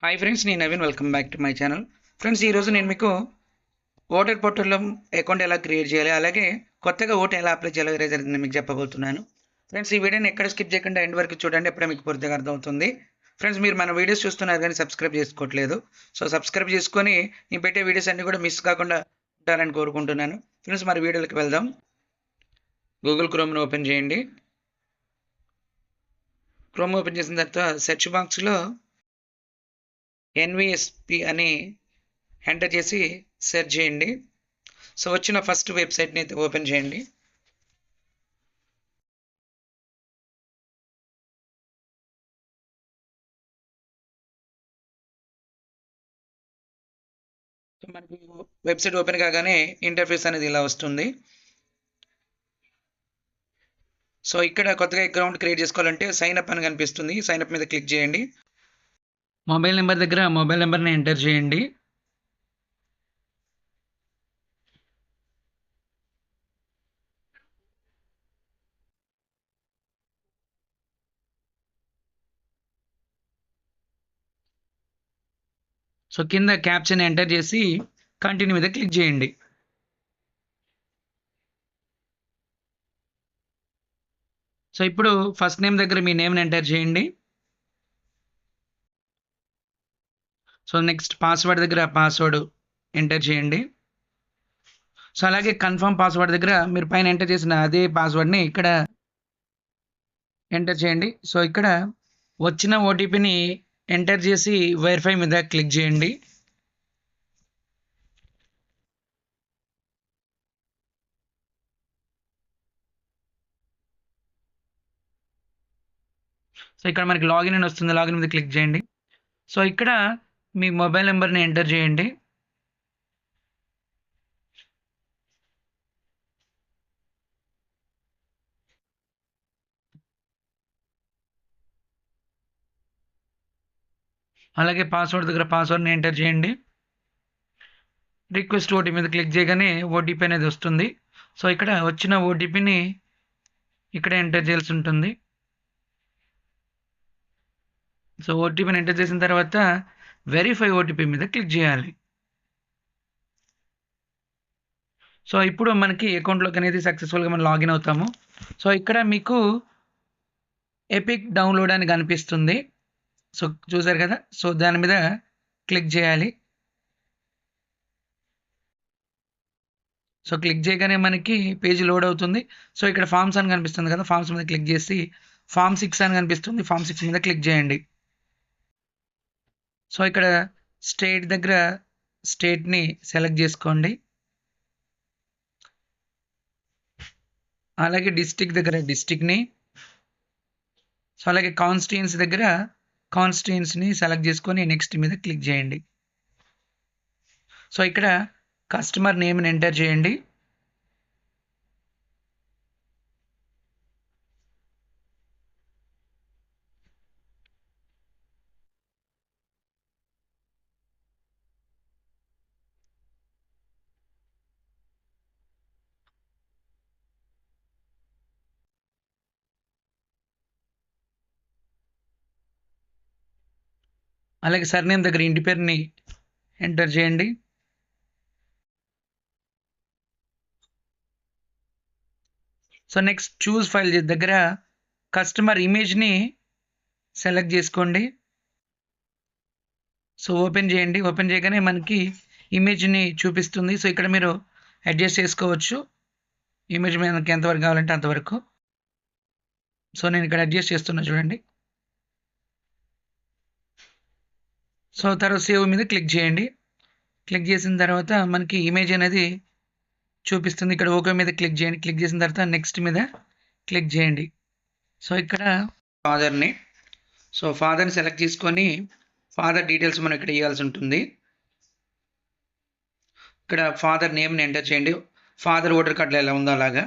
Hi friends, నేను Naveen. Welcome back to my channel. Friends, ఈరోజు నేను మీకు ఓటర్ పోర్టల్లో అకౌంట్ ఎలా క్రియేట్ చేయాలి, అలాగే కొత్తగా ఓటు ఎలా అప్లై చేయాలో జరుగుతుంది మీకు చెప్పబోతున్నాను. ఫ్రెండ్స్, ఈ వీడియోని ఎక్కడ స్కిప్ చేయకుండా ఎండ్ వరకు చూడండి, అప్పుడే మీకు పూర్తిగా అర్థమవుతుంది. ఫ్రెండ్స్, మీరు మన వీడియోస్ చూస్తున్నారు కానీ సబ్స్క్రైబ్ చేసుకోవట్లేదు. సో సబ్స్క్రైబ్ చేసుకొని నేను పెట్టే వీడియోస్ అన్ని కూడా మిస్ కాకుండా ఉంటారని కోరుకుంటున్నాను. ఫ్రెండ్స్, మరి వీడియోకి వెళ్దాం. గూగుల్ క్రోమ్ను ఓపెన్ చేయండి. క్రోమ్ ఓపెన్ చేసిన తర్వాత సెర్చ్ బాక్స్లో ఎన్విఎస్పి అని ఎంటర్ చేసి సెర్చ్ చేయండి. సో వచ్చిన ఫస్ట్ వెబ్సైట్ని అయితే ఓపెన్ చేయండి. సో మనకి వెబ్సైట్ ఓపెన్ కాగానే ఇంటర్ఫేస్ అనేది ఇలా వస్తుంది. సో ఇక్కడ కొత్తగా అకౌంట్ క్రియేట్ చేసుకోవాలంటే సైన్ అప్ అని కనిపిస్తుంది. సైన్ అప్ మీద క్లిక్ చేయండి. మొబైల్ నెంబర్ దగ్గర మొబైల్ నెంబర్ని ఎంటర్ చేయండి. సో కింద క్యాప్షన్ ఎంటర్ చేసి కంటిన్యూ మీద క్లిక్ చేయండి. సో ఇప్పుడు ఫస్ట్ నేమ్ దగ్గర మీ నేమ్ని ఎంటర్ చేయండి. సో నెక్స్ట్ పాస్వర్డ్ దగ్గర పాస్వర్డ్ ఎంటర్ చేయండి. సో అలాగే కన్ఫర్మ్ పాస్వర్డ్ దగ్గర మీరు పైన ఎంటర్ చేసిన అదే పాస్వర్డ్ని ఇక్కడ ఎంటర్ చేయండి. సో ఇక్కడ వచ్చిన ఓటీపీని ఎంటర్ చేసి వెరిఫై మీద క్లిక్ చేయండి. సో ఇక్కడ మనకి లాగిన్ అని వస్తుంది. లాగిన్ మీద క్లిక్ చేయండి. సో ఇక్కడ మీ మొబైల్ నెంబర్ని ఎంటర్ చేయండి. అలాగే పాస్వర్డ్ దగ్గర పాస్వర్డ్ని ఎంటర్ చేయండి. రిక్వెస్ట్ ఓటీపీ మీద క్లిక్ చేయగానే ఓటీపీ అనేది వస్తుంది. సో ఇక్కడ వచ్చిన ఓటీపీని ఇక్కడ ఎంటర్ చేయాల్సి ఉంటుంది. సో ఓటీపీని ఎంటర్ చేసిన తర్వాత వెరిఫై ఓటీపీ మీద క్లిక్ చేయాలి. సో ఇప్పుడు మనకి అకౌంట్లోకి అనేది సక్సెస్ఫుల్గా మనం లాగిన్ అవుతాము. సో ఇక్కడ మీకు ఎపిక్ డౌన్లోడ్ అని కనిపిస్తుంది. సో చూసారు కదా. సో దాని మీద క్లిక్ చేయాలి. సో క్లిక్ చేయగానే మనకి పేజ్ లోడ్ అవుతుంది. సో ఇక్కడ ఫామ్స్ అని కనిపిస్తుంది కదా, ఫామ్స్ మీద క్లిక్ చేసి ఫామ్ 6 అని కనిపిస్తుంది, ఫామ్ 6 మీద క్లిక్ చేయండి. సో ఇక్కడ స్టేట్ దగ్గర స్టేట్ని సెలెక్ట్ చేసుకోండి. అలాగే డిస్టిక్ దగ్గర డిస్టిక్ని, సో అలాగే కాన్స్టిట్యుయెన్సీ దగ్గర కాన్స్టిట్యుయెన్సీని సెలెక్ట్ చేసుకొని నెక్స్ట్ మీద క్లిక్ చేయండి. సో ఇక్కడ కస్టమర్ నేమ్ని ఎంటర్ చేయండి. అలాగే సర్నేమ్ దగ్గర ఇంటి పేరుని ఎంటర్ చేయండి. సో నెక్స్ట్ చూస్ ఫైల్ దగ్గర కస్టమర్ ఇమేజ్ని సెలెక్ట్ చేసుకోండి. సో ఓపెన్ చేయండి. ఓపెన్ చేయగానే మనకి ఇమేజ్ని చూపిస్తుంది. సో ఇక్కడ మీరు అడ్జస్ట్ చేసుకోవచ్చు, ఇమేజ్ మనకి ఎంతవరకు కావాలంటే అంతవరకు. సో నేను ఇక్కడ అడ్జస్ట్ చేస్తున్నా చూడండి. సో తర్వాత సేవ్ మీద క్లిక్ చేయండి. క్లిక్ చేసిన తర్వాత మనకి ఇమేజ్ అనేది చూపిస్తుంది. ఇక్కడ ఓకే మీద క్లిక్ చేయండి. క్లిక్ చేసిన తర్వాత నెక్స్ట్ మీద క్లిక్ చేయండి. సో ఇక్కడ ఫాదర్ని సెలెక్ట్ చేసుకొని ఫాదర్ డీటెయిల్స్ మనం ఇక్కడ ఇవ్వాల్సి ఉంటుంది. ఇక్కడ ఫాదర్ నేమ్ని ఎంటర్ చేయండి. ఫాదర్ ఓటర్ కార్డులో ఎలా ఉందో అలాగా.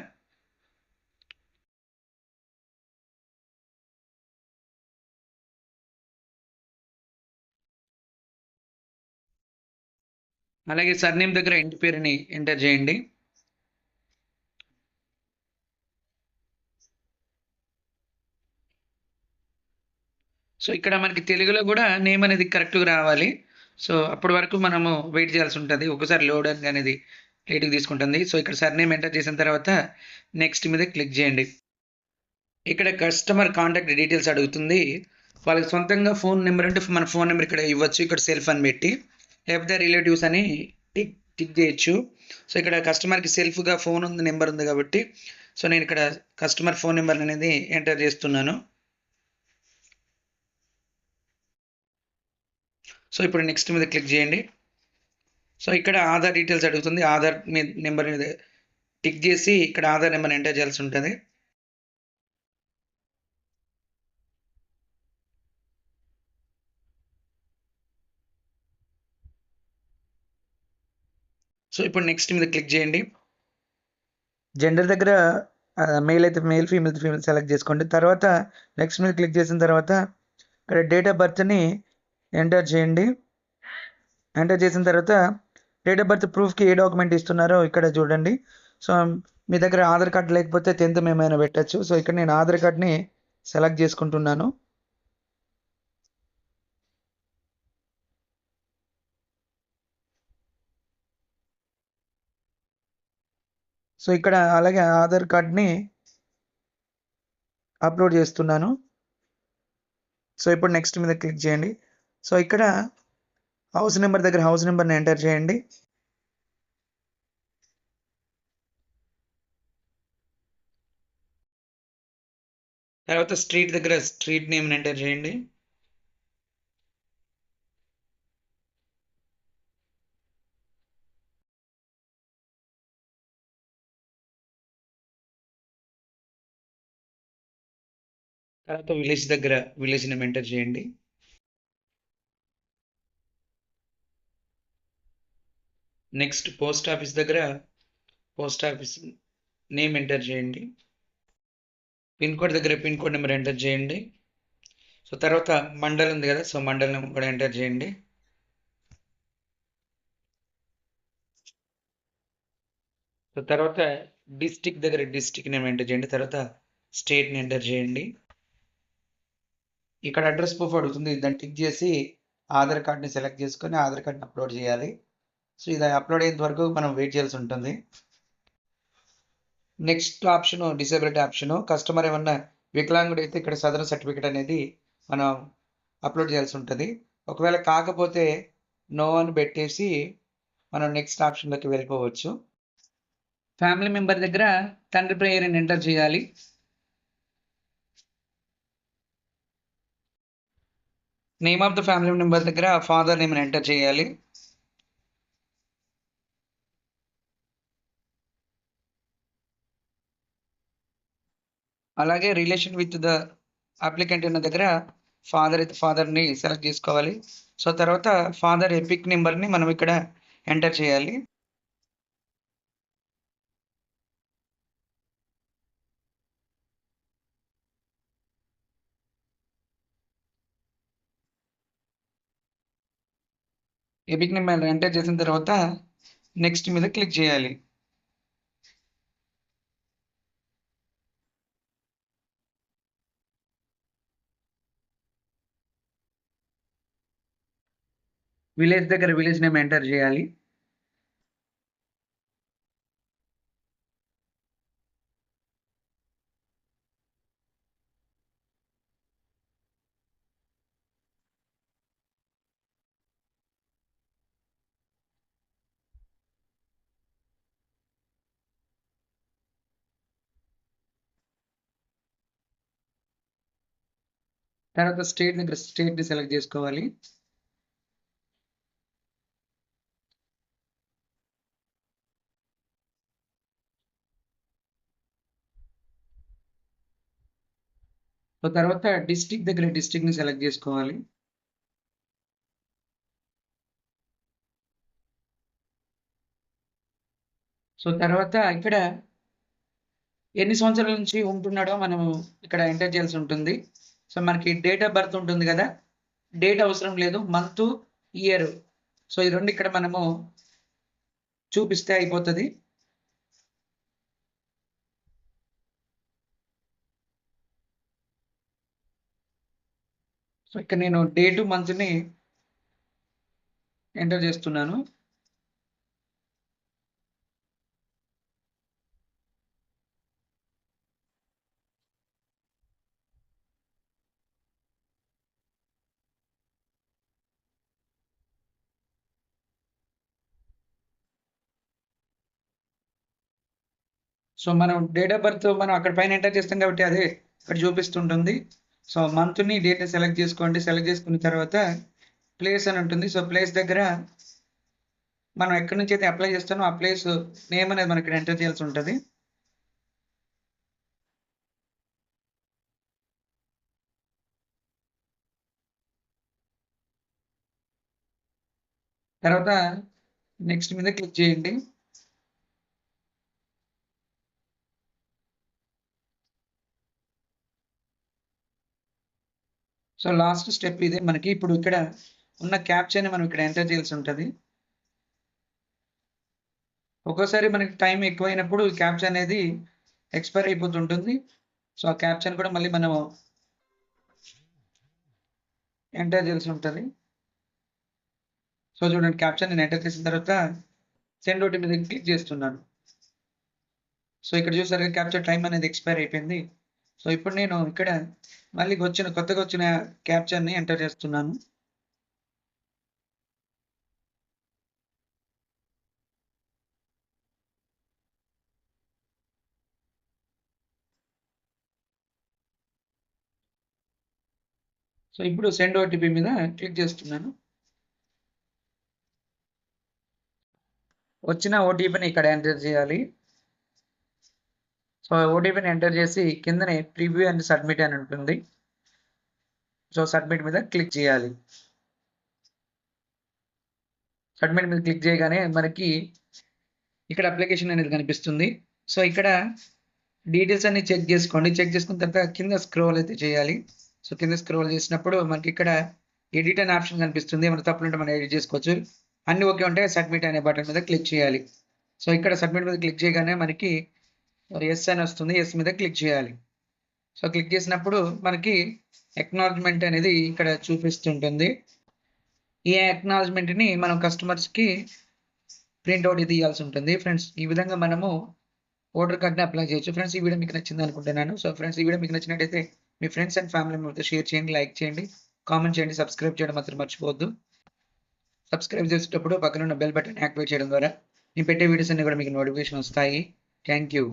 అలాగే సర్నేమ్ దగ్గర ఇంటి పేరుని ఎంటర్ చేయండి. సో ఇక్కడ మనకి తెలుగులో కూడా నేమ్ అనేది కరెక్ట్గా రావాలి. సో అప్పటి వరకు మనము వెయిట్ చేయాల్సి ఉంటుంది. ఒకసారి లోడింగ్ అనేది లేట్గా తీసుకుంటుంది. సో ఇక్కడ సర్నేమ్ ఎంటర్ చేసిన తర్వాత నెక్స్ట్ మీద క్లిక్ చేయండి. ఇక్కడ కస్టమర్ కాంటాక్ట్ డీటెయిల్స్ అడుగుతుంది. వాళ్ళకి సొంతంగా ఫోన్ నెంబర్ అంటే మన ఫోన్ నెంబర్ ఇక్కడ ఇవ్వచ్చు. ఇక్కడ సెల్ఫ్ అని పెట్టి, లేకపోతే రిలేటివ్స్ అని టిక్ చేయొచ్చు. సో ఇక్కడ కస్టమర్కి సెల్ఫ్గా ఫోన్ ఉంది, నెంబర్ ఉంది కాబట్టి సో నేను ఇక్కడ కస్టమర్ ఫోన్ నెంబర్ అనేది ఎంటర్ చేస్తున్నాను. సో ఇప్పుడు నెక్స్ట్ మీద క్లిక్ చేయండి. సో ఇక్కడ ఆధార్ డీటెయిల్స్ అడుగుతుంది. ఆధార్ నెంబర్ మీద టిక్ చేసి ఇక్కడ ఆధార్ నెంబర్ ఎంటర్ చేయాల్సి ఉంటుంది. సో ఇప్పుడు నెక్స్ట్ మీద క్లిక్ చేయండి. జెండర్ దగ్గర మెయిల్ అయితే మెయిల్, ఫీమేల్ అయితే ఫీమేల్ సెలెక్ట్ చేసుకోండి. తర్వాత నెక్స్ట్ మీద క్లిక్ చేసిన తర్వాత ఇక్కడ డేట్ ఆఫ్ బర్త్ని ఎంటర్ చేయండి. ఎంటర్ చేసిన తర్వాత డేట్ ఆఫ్ బర్త్ ప్రూఫ్కి ఏ డాక్యుమెంట్ ఇస్తున్నారో ఇక్కడ చూడండి. సో మీ దగ్గర ఆధార్ కార్డ్ లేకపోతే 10th ఏమైనా పెట్టచ్చు. సో ఇక్కడ నేను ఆధార్ కార్డ్ని సెలెక్ట్ చేసుకుంటున్నాను. సో ఇక్కడ అలాగే ఆధార్ కార్డ్ని అప్లోడ్ చేస్తున్నాను. సో ఇప్పుడు నెక్స్ట్ మీద క్లిక్ చేయండి. సో ఇక్కడ హౌస్ నెంబర్ దగ్గర హౌస్ నెంబర్ని ఎంటర్ చేయండి. తర్వాత స్ట్రీట్ దగ్గర స్ట్రీట్ నేమ్ని ఎంటర్ చేయండి. తర్వాత విలేజ్ దగ్గర విలేజ్ నేమ్ ఎంటర్ చేయండి. నెక్స్ట్ పోస్ట్ ఆఫీస్ దగ్గర పోస్ట్ ఆఫీస్ నేమ్ ఎంటర్ చేయండి. పిన్ కోడ్ దగ్గర పిన్ కోడ్ నెంబర్ ఎంటర్ చేయండి. సో తర్వాత మండలం ఉంది కదా, సో మండలం కూడా ఎంటర్ చేయండి. సో తర్వాత డిస్టిక్ దగ్గర డిస్టిక్ నేమ్ ఎంటర్ చేయండి. తర్వాత స్టేట్ని ఎంటర్ చేయండి. ఇక్కడ అడ్రస్ ప్రూఫ్ అడుగుతుంది, దాన్ని టిక్ చేసి ఆధార్ కార్డ్ని సెలెక్ట్ చేసుకొని ఆధార్ కార్డ్ని అప్లోడ్ చేయాలి. సో ఇది అప్లోడ్ అయ్యేంత వరకు మనం వెయిట్ చేయాల్సి ఉంటుంది. Next option disability option. Customer ఏమన్నా వికలాంగుడు అయితే ఇక్కడ సదరన్ సర్టిఫికేట్ అనేది మనం అప్లోడ్ చేయాల్సి ఉంటుంది. ఒకవేళ కాకపోతే నో అని పెట్టేసి మనం నెక్స్ట్ ఆప్షన్లోకి వెళ్ళిపోవచ్చు. ఫ్యామిలీ మెంబర్ దగ్గర తండ్రి పేరుని ఎంటర్ చేయాలి. Name of the family member దగ్గర ఫాదర్ నేమ్ని ఎంటర్ చేయాలి. అలాగే రిలేషన్ విత్ ద అప్లికెంట్ ఉన్న దగ్గర ఫాదర్ అయితే ఫాదర్ని సెలెక్ట్ చేసుకోవాలి. సో తర్వాత ఫాదర్ ఎపిక్ నెంబర్ని మనం ఇక్కడ ఎంటర్ చేయాలి. ఎపిక్ నెంబర్ ఎంటర్ చేసిన తర్వాత నెక్స్ట్ మీద క్లిక్ చేయాలి. విలేజ్ దగ్గర విలేజ్ నేమ్ ఎంటర్ చేయాలి. తర్వాత స్టేట్ దగ్గర స్టేట్ని సెలెక్ట్ చేసుకోవాలి. సో తర్వాత డిస్ట్రిక్ట్ దగ్గర డిస్ట్రిక్ట్ని సెలెక్ట్ చేసుకోవాలి. సో తర్వాత ఇక్కడ ఎన్ని సంవత్సరాల నుంచి ఉంటున్నాడో మనం ఇక్కడ ఎంటర్ చేయాల్సి ఉంటుంది. సో మనకి డేట్ ఆఫ్ బర్త్ ఉంటుంది కదా, డేట్ అవసరం లేదు, మంత్, ఇయర్. సో ఈ రెండు ఇక్కడ మనము చూపిస్తే అయిపోతుంది. సో ఇక్కడ నేను డేటు మంత్ని ఎంటర్ చేస్తున్నాను. సో మనం డేట్ ఆఫ్ బర్త్ మనం అక్కడ పైన ఎంటర్ చేస్తాం కాబట్టి అదే ఇక్కడ చూపిస్తుంటుంది. సో మంత్ని డేట్ని సెలెక్ట్ చేసుకోండి. సెలెక్ట్ చేసుకున్న తర్వాత ప్లేస్ అని ఉంటుంది. సో ప్లేస్ దగ్గర మనం ఎక్కడి నుంచి అయితే అప్లై చేస్తామో ఆ ప్లేస్ నేమ్ అనేది మనం ఇక్కడ ఎంటర్ చేయాల్సి ఉంటుంది. తర్వాత నెక్స్ట్ మీద క్లిక్ చేయండి. సో లాస్ట్ స్టెప్ ఇదే. మనకి ఇప్పుడు ఇక్కడ ఉన్న క్యాప్చర్ని మనం ఇక్కడ ఎంటర్ చేయాల్సి ఉంటుంది. ఒక్కోసారి మనకి టైం ఎక్కువైనప్పుడు క్యాప్చర్ అనేది ఎక్స్పైర్ అయిపోతుంటుంది. సో ఆ క్యాప్చర్ కూడా మళ్ళీ మనం ఎంటర్ చేయాల్సి ఉంటుంది. సో చూడండి, క్యాప్చర్ నేను ఎంటర్ చేసిన తర్వాత సెండ్ ఓటీ మీద క్లిక్ చేస్తున్నాను. సో ఇక్కడ చూసారు క్యాప్చర్ టైం అనేది ఎక్స్పైర్ అయిపోయింది. సో ఇప్పుడు నేను ఇక్కడ మళ్ళీ కొత్తగా వచ్చిన క్యాప్చర్ని ఎంటర్ చేస్తున్నాను. సో ఇప్పుడు సెండ్ ఓటీపీ మీద క్లిక్ చేస్తున్నాను. వచ్చిన ఓటీపీని ఇక్కడ ఎంటర్ చేయాలి. సో ఓటీపీని ఎంటర్ చేసి కిందనే ప్రివ్యూ అండ్ సబ్మిట్ అని ఉంటుంది. సో సబ్మిట్ మీద క్లిక్ చేయాలి. సబ్మిట్ మీద క్లిక్ చేయగానే మనకి ఇక్కడ అప్లికేషన్ అనేది కనిపిస్తుంది. సో ఇక్కడ డీటెయిల్స్ అన్ని చెక్ చేసుకోండి. చెక్ చేసుకున్న తర్వాత కింద స్క్రోల్ అయితే చేయాలి. సో కింద స్క్రోల్ చేసినప్పుడు మనకి ఇక్కడ ఎడిట్ అనే ఆప్షన్ కనిపిస్తుంది. మన తప్పులు ఉంటే మనం ఎడిట్ చేసుకోవచ్చు. అన్ని ఓకే ఉంటే సబ్మిట్ అనే బటన్ మీద క్లిక్ చేయాలి. సో ఇక్కడ సబ్మిట్ మీద క్లిక్ చేయగానే మనకి ఎస్ అని వస్తుంది. ఎస్ మీద క్లిక్ చేయాలి. సో క్లిక్ చేసినప్పుడు మనకి అక్నాలజ్మెంట్ అనేది ఇక్కడ చూపిస్తుంటుంది. ఈ అక్నాలజ్మెంట్ని మనం కస్టమర్స్కి ప్రింట్అవుట్ తీయాల్సి ఉంటుంది. ఫ్రెండ్స్, ఈ విధంగా మనము ఓటర్ కార్డ్ని అప్లై చేయొచ్చు. ఫ్రెండ్స్, ఈ వీడియో మీకు నచ్చింది అనుకుంటున్నాను. సో ఫ్రెండ్స్, ఈ వీడియో మీకు నచ్చినట్టయితే మీ ఫ్రెండ్స్ అండ్ ఫ్యామిలీ మెంబర్తో షేర్ చేయండి, లైక్ చేయండి, కామెంట్ చేయండి, సబ్స్క్రైబ్ చేయడం మాత్రం మర్చిపోవద్దు. సబ్స్క్రైబ్ చేసేటప్పుడు పక్కన ఉన్న బెల్ బటన్ యాక్టివేట్ చేయడం ద్వారా నేను పెట్టే వీడియోస్ అన్ని కూడా మీకు నోటిఫికేషన్ వస్తాయి. Thank you.